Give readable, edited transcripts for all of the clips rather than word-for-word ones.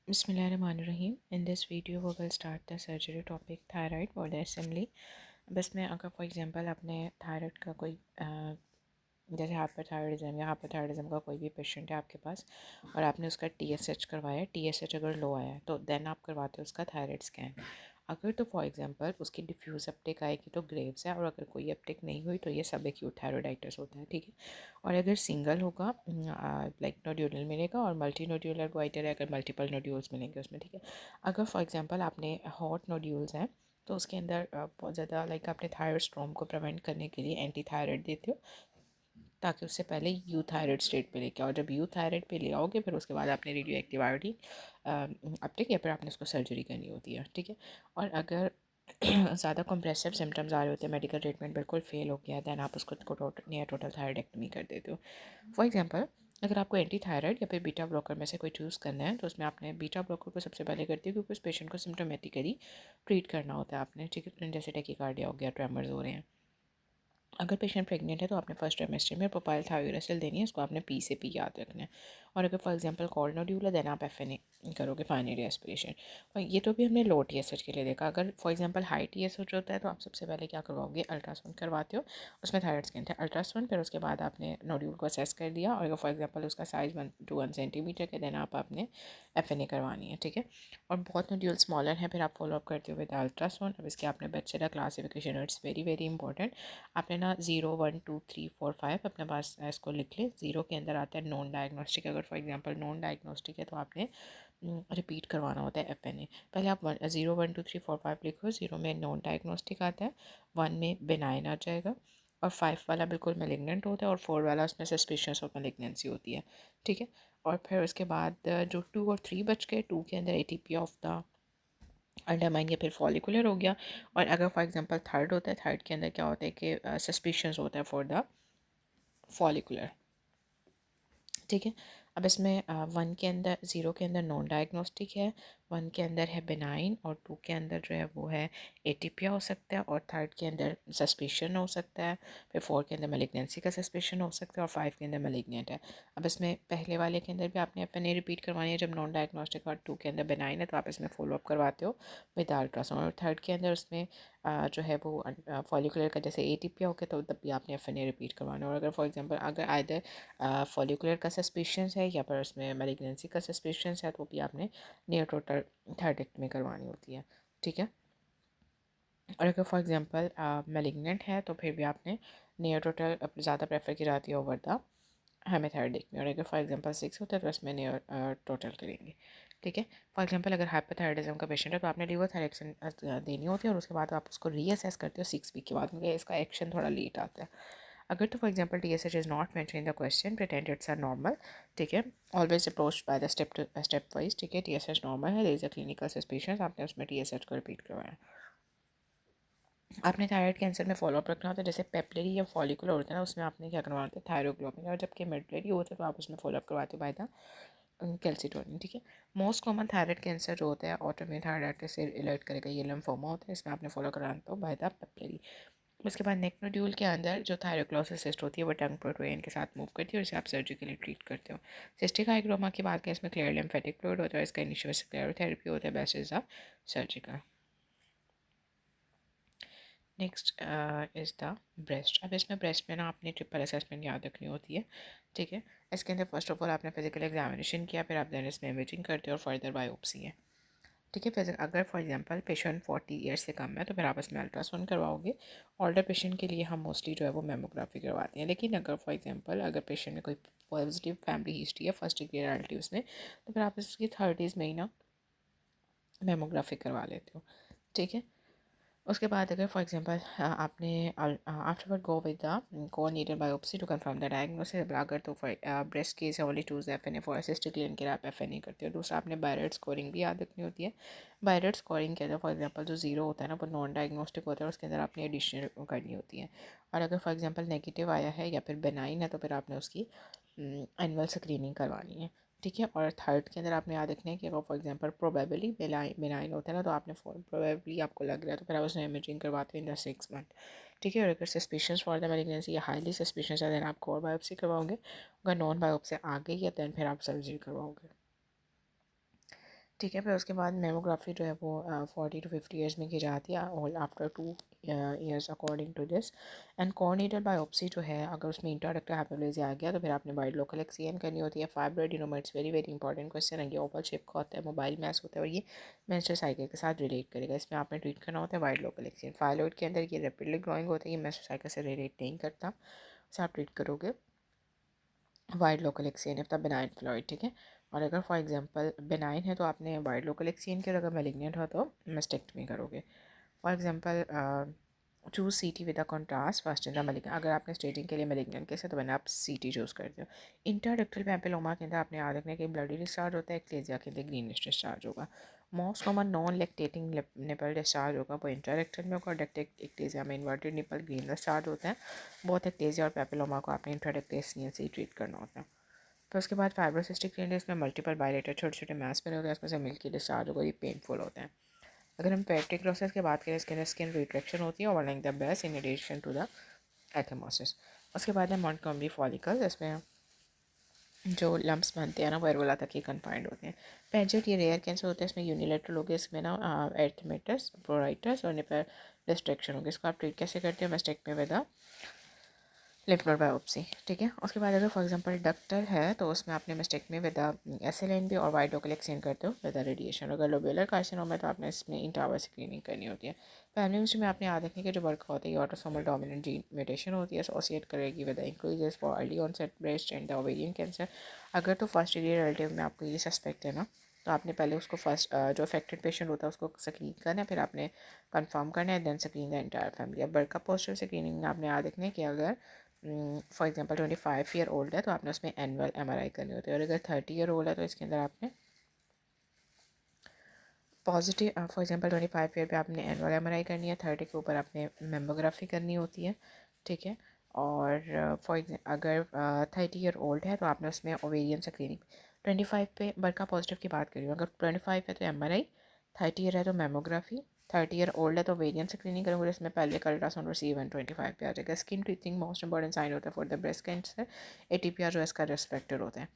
Bismillahirrahmanirrahim. In this video we will start the surgery topic thyroid or the assembly. बस में अगर for example आपने thyroid का कोई जैसे हाइपरथायरॉयडिज्म या हाइपोथायरॉयडिज्म का कोई भी पेशेंट है आपके पास और आपने उसका TSH करवाया है, TSH अगर लो आया है तो देन आप करवाते हो उसका थायराइड स्कैन। अगर तो फॉर एग्जांपल उसकी डिफ्यूज़ अपटेक आएगी तो ग्रेव्स है, और अगर कोई अपटेक नहीं हुई तो ये सब एक्यूट थायरोइडाइटिस होता है, ठीक है। और अगर सिंगल होगा लाइक नोड्यूलर मिलेगा, और मल्टी नोड्यूलर गोइटर है अगर मल्टीपल नोड्यूल्स मिलेंगे उसमें, ठीक है। अगर फॉर एग्जांपल आपने हॉट नोड्यूल्स हैं तो उसके अंदर बहुत ज़्यादा लाइक आपने थायराइड स्ट्रॉम को प्रिवेंट करने के लिए एंटी थायराइड देते हो ताकि उससे पहले यू थायराइड स्टेट पे लेके आओ। जब यू थायराइड पे ले आओगे फिर उसके बाद आपने रेडियो एक्टिव आयोडीन अपटेक या फिर आपने उसको सर्जरी करनी होती है, ठीक है। और अगर ज़्यादा कंप्रेसिव सिम्टम्स आ रहे होते हैं, मेडिकल ट्रीटमेंट बिल्कुल फेल हो गया, दैन आप उसको टोटल थायराइडेक्टमी कर देते हो। फॉर एग्जांपल अगर आपको एंटी थायराइड या फिर बीटा ब्लॉकर में से कोई चूज़ करना है तो उसमें आपने बीटा ब्लॉकर को सबसे पहले करती है क्योंकि उस पेशेंट को सिम्टोमेटिकली ट्रीट करना होता है आपने, ठीक है। जैसे टेकीकार्डिया हो गया, ट्रेमर्स हो रहे हैं। अगर पेशेंट प्रेग्नेंट है तो आपने फर्स्ट ट्राइमेस्टर में प्रोपाइल थायोरेसिल देनी है, इसको आपने पी से पी याद रखना है। और अगर फॉर एग्जांपल कॉल नोड्यूल है देन आप FNA करोगे, फाइनरी एस्पिरेशन। और ये तो भी हमने लो TSH के लिए देखा। अगर फॉर एग्जांपल हाई TSH होता है तो आप सबसे पहले क्या करवाओगे, अल्ट्रासाउंड करवाते हो, उसमें थायराइड स्कैन थे अल्ट्रासाउंड, फिर उसके बाद आपने नोड्यूल को असेस कर दिया, और अगर फॉर एग्जाम्पल उसका साइज़ 1 to 1 सेंटीमीटर के देन आपने FNA करवानी है, ठीक है। और बहुत नोड्यूल स्मॉलर है फिर आप फॉलोअप करते हो विद अल्ट्रासाउंड। अब इसके आपने bachelor classification, it's very very important. आपने ना 0 1 2 3 4 5 अपने पास इसको लिख ले। 0 के अंदर आता है नॉन डायग्नोस्टिक। अगर फॉर एग्जांपल नॉन डायग्नोस्टिक है तो आपने रिपीट करवाना होता है FNA। पहले आप 0 1 2 3 4 5 लिखो। 0 में नॉन डायग्नोस्टिक आता है, 1 में बेनाइन आ जाएगा, और 5 वाला बिल्कुल मेलिग्नेंट होता है, और 4 वाला उसमें सस्पिशियस ऑफ मेलिग्नेंसी होती है, ठीक है। और फिर उसके बाद जो 2 और 3 बच गए, 2 के अंदर ATP ऑफ द अंडरमाइन या फिर फॉलिकुलर हो गया। और अगर फॉर एग्जांपल थर्ड होता है, थर्ड के अंदर क्या होता है कि सस्पिशियस होता है फॉर द फॉलिकुलर, ठीक है। अब इसमें 1 के अंदर 0 के अंदर नॉन डायग्नोस्टिक है, 1 के अंदर है बेनाइन, और 2 के अंदर जो है वो है एटीपिया हो सकता है, और थर्ड के अंदर सस्पिशन हो सकता है, फिर 4 के अंदर मेलिग्नेंसी का सस्पिशन हो सकता है, और 5 के अंदर मेलिग्नेंट है। अब इसमें पहले वाले के अंदर भी आपने FNA रिपीट करवानी है जब नॉन डायग्नोस्टिक, और 2 के अंदर बेनाइन है तो आप इसमें फॉलोअप करवाते हो विद अल्ट्रासाउंड। और थर्ड के अंदर उसमें जो है वो फॉलिकुलर का जैसे एटीपिया हो गया तो तब भी आपने FNA रिपीट करवाना है। और अगर फॉर एग्जांपल अगर आइदर फॉलिकुलर का सस्पिशंस है या फिर उसमें मेलिग्नेंसी का सस्पिशंस है तो भी आपने नियर टोटल थायरॉइडेक्टमी करवानी होती है, ठीक है। और अगर फॉर एग्जांपल मेलिग्नेंट है तो फिर भी आपने नियर टोटल ज़्यादा प्रेफर की जाती है ओवर द हेमीथायरॉइडेक्टमी। और अगर फॉर एग्जांपल 6 होता है तो इसमें नियर टोटल करेंगे, ठीक है। फॉर एग्जांपल अगर हाइपोथायरॉइडिज्म का पेशेंट है तो आपने लिवोथायरेक्सन देनी होती है, और उसके बाद आप उसको रीअसेस करते हो 6 वीक के बाद, क्योंकि इसका एक्शन थोड़ा लेट आता है। अगर तो for example TSH is not mention in the question, pretend it's are normal, ठीक है। Always approach by the step wise, ठीक है। TSH नॉर्मल है, there is a clinical suspicion, आपने उसमें TSH को रिपीट करवाया। आपने थायराइड कैंसर में फॉलोअप रखना होता है, जैसे पेपलरी या फॉलिकुलर होता है ना उसमें आपने क्या करवाना होता है, थायरोग्लोबिन, और जबकि मेडलरी होता है तो आप उसमें फॉलोअप करवाते हो बाय द कैल्सिटोनिन, ठीक है। मोस्ट कॉमन थायराइड कैंसर जो होता है ऑटोइम्यून थायराइडाइटिस से रिलेट करेगा, ये लिम्फोमा होता है, इसमें आपने फॉलो कराना तो बाय द पेपलरी। उसके बाद नेक नोड्यूल के अंदर जो थायरोक्लोसिस सिस्ट होती है वो टंग प्रोटोएन के साथ मूव करती है, और इसे आप सर्जिकली ट्रीट करते हो। सिस्टिक हाइग्रोमा की बात करें, इसमें क्लियर लिम्फेटिक फ्लूइड होता है, इसका इनिशियल स्क्लेरोथेरेपी होता है, best is the surgical. Next is the breast. अब इसमें ब्रेस्ट में ना आपने ट्रिपल असेसमेंट याद रखनी होती है, ठीक है। इसके अंदर फर्स्ट ऑफ ऑल आपने फिजिकल एग्जामिनेशन किया, फिर आप देन इसमें इमेजिंग करते हो, और फर्दर बायोप्सी है, ठीक है। फिर अगर फॉर एग्जांपल पेशेंट 40 ईयर्स से कम है तो फिर आप इसमें अल्ट्रासाउंड करवाओगे। ओल्डर पेशेंट के लिए हम मोस्टली जो है वो मेमोग्राफी करवाते हैं, लेकिन अगर फॉर एग्जांपल अगर पेशेंट में कोई पॉजिटिव फैमिली हिस्ट्री है फर्स्ट डिग्री रिलेटिव्स में तो फिर आप इसकी 30s में ही ना मेमोग्राफी करवा लेते हो, ठीक है। उसके बाद अगर फॉर एग्जांपल आपने afterward go with the core needle biopsy to confirm the diagnosis. अगर तो फॉर ब्रेस्ट केस है only choose FNA for assisted clinical आप FNA करते हो। दूसरा आपने बायरेट स्कोरिंग भी याद रखनी होती है। बायरेट स्कोरिंग के अंदर फॉर एग्जांपल जो 0 होता है ना वो नॉन डायग्नोस्टिक होता है, उसके अंदर आपने एडिशनल करनी होती है। और अगर फॉर एग्जांपल नेगेटिव आया है या फिर बेनाइन है तो फिर आपने उसकी एनुअल स्क्रीनिंग करवानी है, ठीक है। और थर्ड के अंदर आपने याद रखना है कि अगर फॉर एग्जांपल प्रोबेबली बेनाइन होता है ना तो आपने प्रोबेबली आपको लग रहा है तो फिर आप उसमें इमेजिंग करवाते हो इन द 6 मंथ, ठीक है। और अगर सस्पिशंस फॉर द मेलिग्नेंसी या हाईली सस्पिशंस है देन आप कोर बायोप्सी करवाओगे। अगर नॉन बायोप्सी आ गई है देन फिर आप सर्जरी करवाओगे। ठीक है। फिर उसके बाद मेमोग्राफी जो है वो 40 to 50 ईयर्स में की जाती है, all after 2 years according to this. And corneal biopsy जो है, अगर उसमें इंट्राडक्टर हाइपरप्लेजिया आ गया तो फिर आपने वाइड लोकल एक्ससीएन करनी होती है। Fibroadenoma, it's very very important question है। ये ओवल शेप का होता है, मोबाइल मैस होता है, और ये मेंस्ट्रुअल साइकिल के साथ रिलेट करेगा। इसमें आपने ट्रीट करना होता है वाइड लोकल एक्ससीएन। फाइलॉइड के अंदर ये रैपिडली ग्रोइंग होता है, ये मेंस्ट्रुअल साइकिल से रिलेट नहीं करता, उसे आप ट्रीट करोगे wide local exchange of the benign Floyd. ठीक है। और अगर फॉर एग्जांपल बेनाइन है तो आपने वाइड लोकल एक्सचेंज किया, और अगर मैलिग्नेंट हो तो मेस्टेक्टमी करोगे। For example choose C T with a contrast first in the malignant. अगर आपने स्टेजिंग के लिए मैलिग्नेंट के साथ तो मैंने आप सी टी चूज़ करते हो। इंटरडक्टल पैपिलोमा के अंदर आपने याद रखना है कि ब्लडी डिस्चार्ज होता है, एक्लेजिया के अंदर ग्रीनिश डिस्चार्ज होगा। Most common non lactating nipple discharge होगा वो इंटरडक्टल में होगा, और डक्टेक एक्लेजिया में इन्वर्टेड निपल ग्रीन डिस्चार्ज होता है। बहुत एक्लेजिया और पैपिलोमा को आपने इंटरडक्टल से ही ट्रीट करना होता है। फिर उसके बाद फाइब्रोसिस्टिक ग्लैंड में मल्टीपल बायलेटर छोटे छोटे मैस बने होते हैं, उसमें से मिल्की डिस्चार्ज होगा, ये पेनफुल होते हैं। अगर हम पेप्टिक प्रोसेस की बात करें, इसके अंदर स्किन रिट्रैक्शन होती है overlying the base in addition to the एथेमोसिस। उसके बाद है मॉन्टगोमरी फॉलिकल, इसमें जो लम्प्स बनते हैं ना वो एरोला तक ही कन्फाइंड होते हैं। पेंजेट ये रेयर कैंसर होते हैं, इसमें यूनिलेटरल हो गया, इसमें ना एर्थमेटस, प्रोराइटस और निपल डिस्ट्रैक्शन हो गया। इसको आप ट्रीट कैसे करते हो? Mastectomy with lymph node biopsy. ठीक है। उसके बाद अगर फॉर एग्जांपल डक्टर है तो उसमें आपने मिस्टेक्टमी विद एसएलएन भी और वाइड लोकल एक्सचेंज करते हो विद रेडिएशन। अगर लोबुलर कार्सिनोमा है तो आपने इसमें इंटावर स्क्रीनिंग करनी होती है। फैमिली हिस्ट्री में आपने याद रखने के जो वर्क होता है, ये ऑटोसोमल डोमिनेंट जीन म्यूटेशन होती है, एसोसिएट करेगी with increases for early onset breast and the ovarian cancer. अगर तो फर्स्ट डिग्री रिलेटिव में आपको ये सस्पेक्ट है ना, तो आपने पहले उसको फर्स्ट जो अफेक्टेड पेशेंट होता है उसको स्क्रीन करना है, फिर आपने कंफर्म करना है, then screen the entire family. अब बर्का पॉजिटिव स्क्रीनिंग में आपने याद रखना है कि अगर फॉर एग्जांपल 25 ईयर ओल्ड है तो आपने उसमें एनुअल एमआरआई करनी होती है, और अगर 30 ईयर ओल्ड है तो इसके अंदर आपने पॉजिटिव फॉर एग्जांपल 25 ईयर पे आपने एनुअल एमआरआई करनी है, 30 के ऊपर आपने मेमोग्राफी करनी होती है। ठीक है। और अगर 30 ईयर ओल्ड है तो आपने उसमें ओवेरियन स्क्रीनिंग। 25 पे बर्का पॉजिटिव की बात करी हूँ, अगर 25 है तो एमआरआई, 30 ईयर है तो मेमोग्राफी, 30 ईयर ओल्ड है तो ओवेरियन स्क्रीनिंग करोगे, इसमें पहले का अल्ट्रासाउंड और C1 25 पे आ जाएगा। Skin treating most important sign होता है for the breast cancer. ATPR जो इसका रिस्क फैक्टर होता है।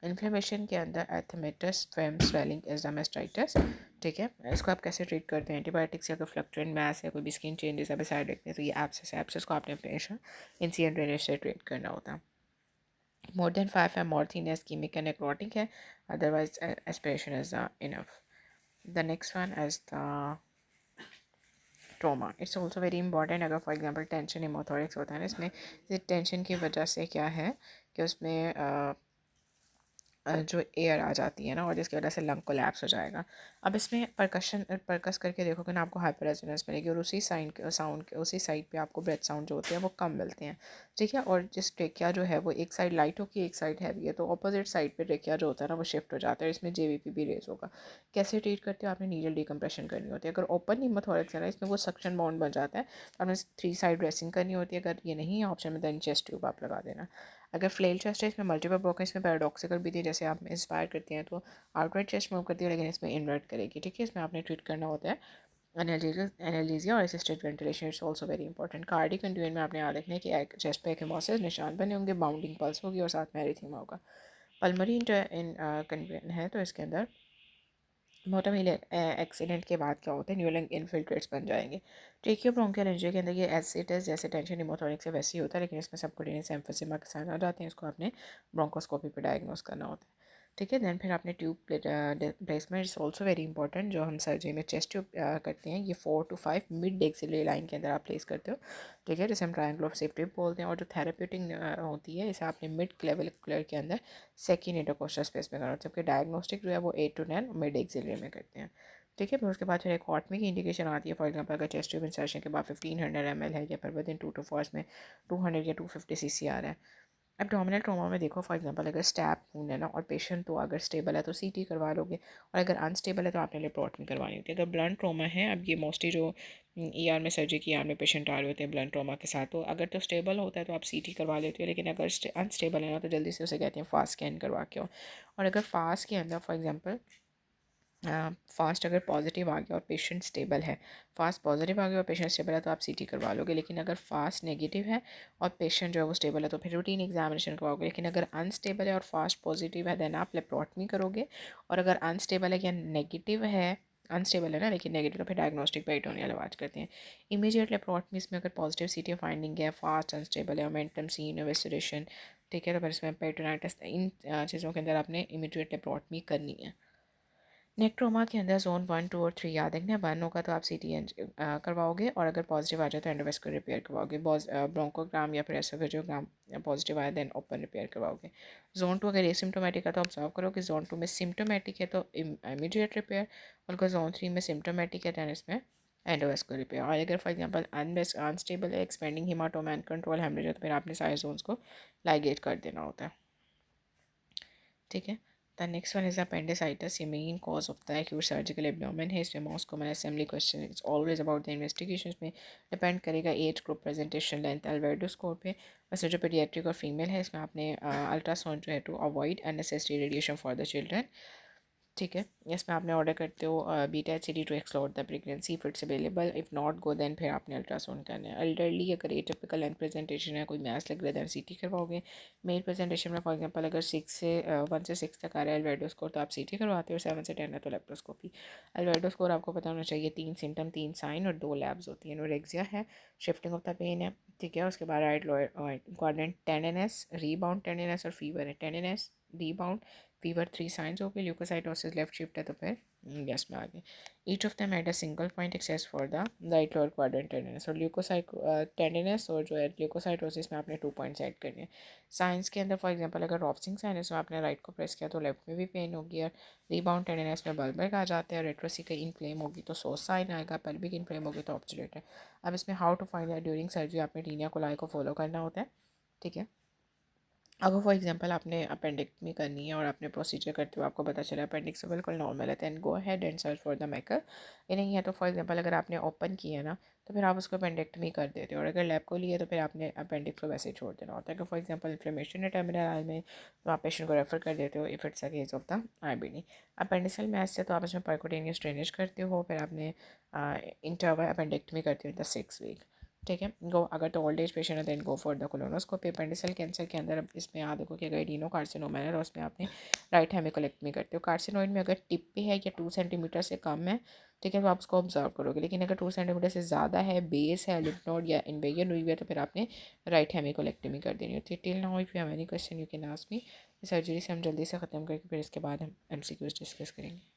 इन्फ्लेमेशन के अंदर एथमेटस, फेम, स्वेलिंग, एग्जामास्टाइटिस। ठीक है। इसको आप कैसे ट्रीट करते हैं? एंटीबायोटिक्स या कोई फ्लक्चुएंट मैस या कोई भी स्किन चेंजेस या साइड इफेक्ट, तो ये एब्सेस को आपने हमेशा इंसिडेंट ड्रेनेज से ट्रीट करना होता है। मोर देन 5 है मॉर्थिन है, स्कीमिक है, नेक्रोटिक है, otherwise aspiration is enough. The next one is the trauma. It's also very important. अगर फॉर एग्जाम्पल टेंशन हिमोथोरिक्स होता है ना, इसमें टेंशन की वजह से क्या है कि उसमें जो एयर आ जाती है ना, और जिसकी वजह से लंग कोलैप्स हो जाएगा। अब इसमें परकस करके देखोगे ना, आपको हाइपर रेजोनेंस मिलेगी, और उसी साउंड के उसी साइड पे आपको ब्रेथ साउंड जो होते हैं वो कम मिलते हैं। ठीक है। और जिस ट्रेकिया जो है वो एक साइड लाइट होगी, एक साइड हैवी है, तो ऑपोजिट साइड पे ट्रेकिया जो होता है ना वो शिफ्ट हो जाता है, इसमें JVP भी रेज होगा। कैसे ट्रीट करते हो? आपने नीडल डिकम्प्रेशन करनी होती है। अगर ओपन निमोथोरेक्स है ना, इसमें वो सक्शन बाउंड बन जाता है, तो आपने 3 साइड ड्रेसिंग करनी होती है। अगर ये नहीं है ऑप्शन में, देन चेस्ट ट्यूब आप लगा देना। अगर फ्लेल चेस्ट है, इसमें मल्टीपल ब्रोकन, इसमें पैराडॉक्सिकल भी थी, जैसे आप इंस्पायर करती हैं तो आउटवर्ड चेस्ट मूव करती है, लेकिन इसमें इन्वर्ट करेगी। ठीक है। इसमें आपने ट्रीट करना होता है एनालिजिया और assisted ventilation. It's also very important. Cardiac contusion में आपने याद रखना है कि एक चेस्ट पे एक हेमोसिस निशान बने होंगे, बाउंडिंग पल्स होगी और साथ में एरिथीमा होगा। पल्मरी इन कंट्यून है तो इसके अंदर मोटर व्हील एक्सीडेंट के बाद क्या होता है, न्यूलंग इनफिल्ट्रेट्स बन जाएंगे। ट्रेकियो ब्रोंकियल इंजरी के अंदर ये एसिटिस जैसे टेंशन निमोथोरिक्स से वैसे ही होता है, लेकिन इसमें सबकुटेनियस एम्फिसिमा के साथ आ जाते हैं। इसको आपने ब्रोंकोस्कोपी पे डायग्नोस करना होता है। ठीक है। देन फिर आपने tube placement is also very important. जो हम सर्जरी में चेस्ट ट्यूब करते हैं, ये 4 to 5 मिड एक्सिलरी लाइन के अंदर आप प्लेस करते हो। ठीक है। जिसे हम ट्रायंगल ऑफ सेफ्टी बोलते हैं। और जो थेरेप्यूटिक होती है, इसे आपने मिड क्लेविकुलर के अंदर सेकेंड इंटरकोस्टल स्पेस में करना होता है, जबकि डायग्नोस्टिक जो है वो 8 to 10 मिड एक्सिलरी में करते हैं। ठीक है। फिर उसके बाद फिर एक हॉटमी की इंडिकेशन आती है। फॉर एग्जांपल अगर चेस्ट ट्यूब इंसर्शन के बाद 1500 ml है, या फिर विद इन 2 to 4 में 200 या 250 CCR है। एब्डोमिनल ट्रॉमा में देखो, फॉर एग्जांपल अगर स्टैब वुंड है ना, और पेशेंट तो अगर स्टेबल है तो CT करवा लोगे, और अगर अनस्टेबल है तो आपने लेप्रोटमी करवानी होती है। अगर ब्लंट ट्रॉमा है, अब ये मोस्टली जो ER में सर्जरी की ER में पेशेंट आ रहे होते हैं ब्लंट ट्रॉमा के साथ, तो अगर तो स्टेबल होता है तो आप CT करवा लेते हो, लेकिन अगर अनस्टेबल है ना तो जल्दी से उसे कहते हैं फास्ट स्कैन करवा के हो। और अगर फास्ट के अंदर फॉर एग्जाम्पल फास्ट अगर पॉजिटिव आ गया और पेशेंट स्टेबल है, फास्ट पॉजिटिव आ गया और पेशेंट स्टेबल है तो आप सीटी करवा लोगे। लेकिन अगर फास्ट नेगेटिव है और पेशेंट जो है वो स्टेबल है तो फिर रूटीन एग्जामिनेशन करवाओगे। लेकिन अगर अनस्टेबल है और फास्ट पॉजिटिव है देन आप लेप्रोटमी करोगे। और अगर अनस्टेबल है या नेगेटिव है, अनस्टेबल है ना लेकिन नेगेटिव, तो फिर डायग्नोस्टिक पेरिटोनियल इलाज करते हैं। इमीडिएट लेप्रोटमी में अगर पॉजिटिव सीटी फाइंडिंग है, फास्ट अनस्टेबल है, मोमेंटम सीन वेस्टरेशन, ठीक है, तो फिर इसमें पेरिटोनाइटिस, इन चीज़ों के अंदर आपने इमीडिएट लेप्रोटमी करनी है। नेक ट्रोमा के अंदर जोन 1, 2 और 3 याद रखना। 1 होगा तो आप CT करवाओगे और अगर पॉजिटिव आ जाए तो एंडोवेस्कुलर रिपेयर करवाओगे। ब्रोंकोग्राम या फिर एसोफेजियोग्राम पॉजिटिव आया देन ओपन रिपेयर करवाओगे। जोन 2 अगर एसिम्टोमेटिक है तो ऑब्जर्व करो कि जोन 2 में सिम्टोमेटिक है तो इमीडिएट रिपेयर, और अगर जोन 3 में सिम्टोमेटिक है दैन इसमें एंडोवेस्कुलर रिपेयर। और अगर फॉर एग्जाम्पल अनस्टेबल है, expanding haematoma and control haemorrhage है तो फिर आपने सारे जोन्स को लाइगेट कर देना होता है, ठीक है। The next one is appendicitis, the main cause of the acute surgical abdomen है। इसमें most common assembly question is always about the investigations में डिपेंड करेगा age group, presentation, length, Alvarado score पे। वैसे जो पीडियाट्रिक और फीमेल है इसमें आपने अल्ट्रासाउंड जो है to avoid unnecessary radiation for the children, ठीक है। इसमें आपने ऑर्डर करते हो BTHCD to explore the pregnancy if it's available, if not go then फिर आपने अल्ट्रासाउंड करना है। अल्टरली अगर एटिपिकल एंड प्रेजेंटेशन है, कोई मैच लग रहा है, दैन CT करवाओगे। मेल प्रेजेंटेशन में फॉर एग्जांपल अगर 1 से 6 तक आ रहा है अल्वेडो स्कोर तो आप CT करवाते हो, 7 से 10 है तो लेप्रोस्कोपी। अल्वेडो स्कोर आपको पता होना चाहिए 3 सिम्टम, 3 साइन और 2 लैब्स होती हैं। नोरेक्सिया है, शिफ्टिंग ऑफ द पेन है, ठीक है। उसके बाद राइट लोअर क्वाड्रेंट टेंडनेस, रीबाउंड टेंडनेस और फीवर है। टेंडनेस, रीबाउंड, फीवर 3 साइंस हो गए। ल्यूकोसाइटोसिस लेफ्ट शिफ्ट है तो फिर यस में आ गए। Each of them had a single point access for the right lower quadrant tenderness और ल्यूकोसाइट टेंडनेस, और जो है ल्यूकोसाइटोसिस में आपने 2 पॉइंट्स ऐड करने हैं। साइंस के अंदर फॉर एग्जांपल अगर रॉप्सिंग साइनस में आपने राइट को प्रेस किया तो लेफ्ट में भी पेन होगी, और रीबाउंड टेंडनेस में बल्बर आ जाते हैं, रेट्रोसिका इनफ्लेम होगी तो सोस साइन आएगा, पेल्विक इनफ्लेम होगी तो ऑब्जुलेट है। अब इसमें how to find that during surgery आपने टीनिया कोलाई को फॉलो करना होता है, ठीक है। अगर फॉर एग्जांपल आपने अपेंडिक्टमी करनी है और आपने प्रोसीजर करते हुए आपको पता चला अपेंडिक्स बिल्कुल नॉर्मल है, then go ahead and search for the marker. ये नहीं है तो फॉर एग्जांपल अगर आपने ओपन किया है ना तो फिर आप उसको अपेंडिक्टमी कर देते हो, और अगर लैब को लिए तो फिर आपने अपेंडिक्स को वैसे ही छोड़ देना होता है। अगर फॉर एग्जांपल इन्फ्लेमेशन है टर्मिनल आल में तो आप पेशेंट को रेफर कर देते हो if it's a case of the IBD। Appendiceal mass से तो आप इसमें परक्यूटेनियस ड्रेनेज करते हो, फिर आपने इंटरवल अपेंडिक्टमी करते हो इन द 6 वीक, ठीक है। गो अगर तो ओल्ड एज पेशेंट है then go for the colonoscopy. Appendiceal cancer के अंदर अब इसमें याद रखो कि अगर एडिनो कार्सिनोमा है और उसमें आपने राइट हेमिकोलेक्टमी करते हो। कार्सिनोइड में अगर टिप पे है या 2 सेंटीमीटर से कम है, ठीक है, तो आप उसको ऑब्जर्व करोगे। लेकिन अगर 2 सेंटीमीटर से ज़्यादा है, बेस है, लिम्फ नोड या इन्वेजन हुई है तो फिर आपने राइट हेमिकोलेक्टमी कर देनी होती है। Till now if you have any question you can ask me. Surgery से हम जल्दी से ख़त्म करके फिर इसके बाद हम MCQs डिस्कस करेंगे।